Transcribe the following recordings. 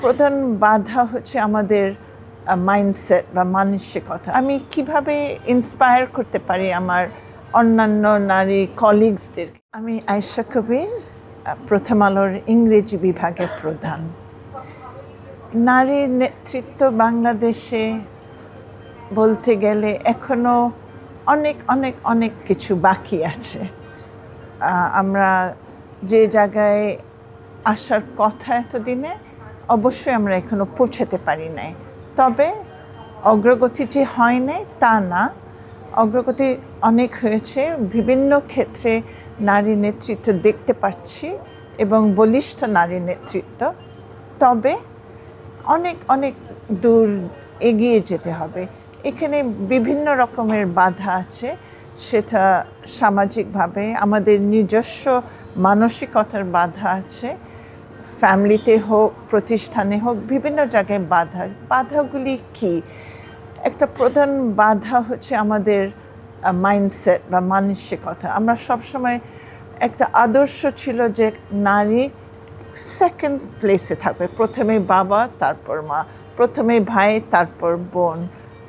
প্রধান বাধা হচ্ছে আমাদের মাইন্ডসেট বা মানসিকতা। আমি কিভাবে ইন্সপায়ার করতে পারি আমার অন্যান্য নারী কলিগসদের। আমি আয়েশা কবির, প্রথম আলোর ইংরেজি বিভাগের প্রধান। নারীর নেতৃত্ব বাংলাদেশে বলতে গেলে এখনো অনেক অনেক অনেক কিছু বাকি আছে। আমরা যে জায়গায় আসার কথা এতদিনে অবশ্যই আমরা এখনো পৌঁছাতে পারি নাই। তবে অগ্রগতি যে হয় নাই তা না, অগ্রগতি অনেক হয়েছে। বিভিন্ন ক্ষেত্রে নারী নেতৃত্ব দেখতে পাচ্ছি এবং বলিষ্ঠ নারী নেতৃত্ব। তবে অনেক অনেক দূর এগিয়ে যেতে হবে। এখানে বিভিন্ন রকমের বাধা আছে, সেটা সামাজিকভাবে আমাদের নিজস্ব মানসিকতার বাধা আছে, ফ্যামিলিতে হোক, প্রতিষ্ঠানে হোক, বিভিন্ন জায়গায় বাধাগুলি কি? একটা প্রধান বাধা হচ্ছে আমাদের মাইন্ডসেট বা মানসিকতা। আমরা সবসময় একটা আদর্শ ছিল যে নারী সেকেন্ড প্লেসে থাকবে, প্রথমে বাবা তারপর মা, প্রথমে ভাই তারপর বোন,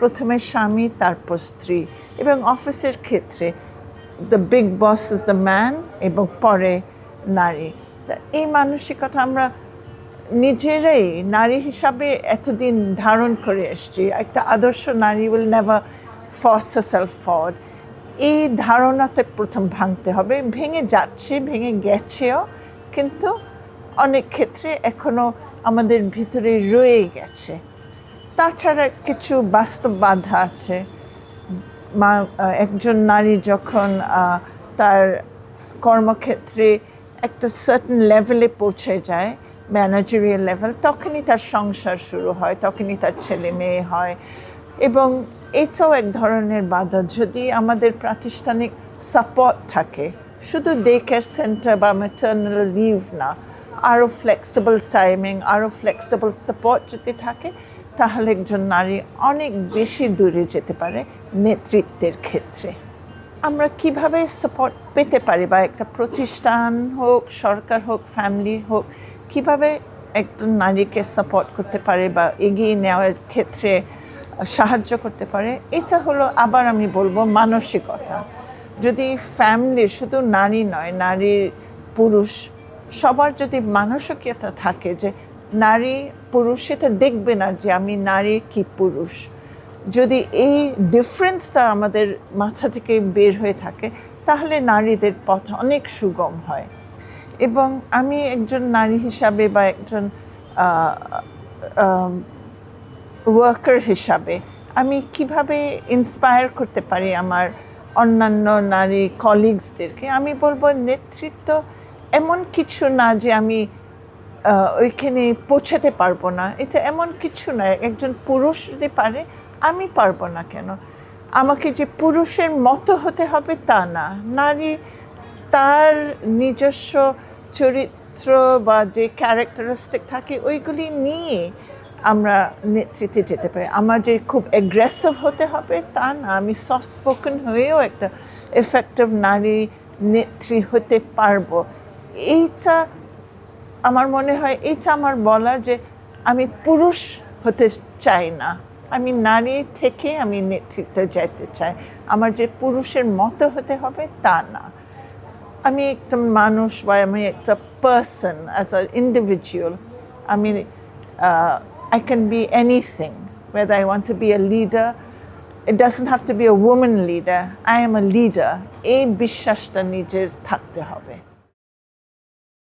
প্রথমে স্বামী তারপর স্ত্রী, এবং অফিসের ক্ষেত্রে the big boss is the man এবং পরে নারী। তা এই মানসিকতা আমরা নিজেরাই নারী হিসাবে এতদিন ধারণ করে এসেছি। একটা আদর্শ নারী will never force herself forward. এই ধারণাতে প্রথম ভাঙতে হবে। ভেঙে যাচ্ছে, ভেঙে গেছেও, কিন্তু অনেক ক্ষেত্রে এখনো আমাদের ভিতরে রয়ে গেছে। তাছাড়া কিছু বাস্তব বাধা আছে। একজন নারী যখন তার কর্মক্ষেত্রে একটা সার্টেন লেভেলে পৌঁছে যায়, ম্যানেজারিয়াল লেভেল, তখনই তার সংসার শুরু হয়, তখনই তার ছেলে মেয়ে হয়। এবং এটাও এক ধরনের বাধা। যদি আমাদের প্রাতিষ্ঠানিক সাপোর্ট থাকে, শুধু ডে কেয়ার সেন্টার বা ম্যাটারনাল লিভ না, আরও ফ্লেক্সিবল টাইমিং, আরও ফ্লেক্সিবল সাপোর্ট যদি থাকে, তাহলে একজন নারী অনেক বেশি দূরে যেতে পারে নেতৃত্বের ক্ষেত্রে। আমরা কিভাবে সাপোর্ট পেতে পারি, বা একটা প্রতিষ্ঠান হোক, সরকার হোক, ফ্যামিলি হোক, কিভাবে একজন নারীকে সাপোর্ট করতে পারে বা এগিয়ে নেওয়ার ক্ষেত্রে সাহায্য করতে পারে? এটা হলো, আবার আমি বলবো, মানসিকতা। যদি ফ্যামিলি, শুধু নারী নয়, নারী পুরুষ সবার যদি মানসিকতা থাকে যে নারী পুরুষ সেটা দেখবে না যে আমি নারী কি পুরুষ, যদি এই ডিফারেন্সটা আমাদের মাথা থেকে বের হয়ে থাকে, তাহলে নারীদের পথ অনেক সুগম হয়। এবং আমি একজন নারী হিসাবে বা একজন ওয়ার্কার হিসাবে আমি কিভাবে ইন্সপায়ার করতে পারি আমার অন্যান্য নারী কলিগসদেরকে? আমি বলবো, নেতৃত্ব এমন কিছু না যে আমি ওইখানে পৌঁছাতে পারবো না। এটা এমন কিছু নয়। একজন পুরুষ যদি পারে, আমি পারবো না কেন? আমাকে যে পুরুষের মতো হতে হবে তা না। নারী তার নিজস্ব চরিত্র বা যে ক্যারেক্টারিস্টিক থাকে, ওইগুলি নিয়ে আমরা নেতৃত্বে যেতে পারি। আমার যে খুব অ্যাগ্রেসিভ হতে হবে তা না। আমি সফট স্পোকেন হয়েও একটা এফেক্টিভ নারী নেত্রী হতে পারবো। এইটা আমার মনে হয়, এইটা আমার বলা যে আমি পুরুষ হতে চাই না, আমি নারী থেকে আমি নেতৃত্বে যেতে চাই। আমার যে পুরুষের মতো হতে হবে তা না। আমি একটা মানুষ বা আমি একটা পার্সন, অ্যাজ আ ইন্ডিভিজুয়াল, আমি I can be anything. Whether I want to be a leader, it doesn't have to be a woman leader. I am a leader. এই বিশ্বাসটা নিজের থাকতে হবে।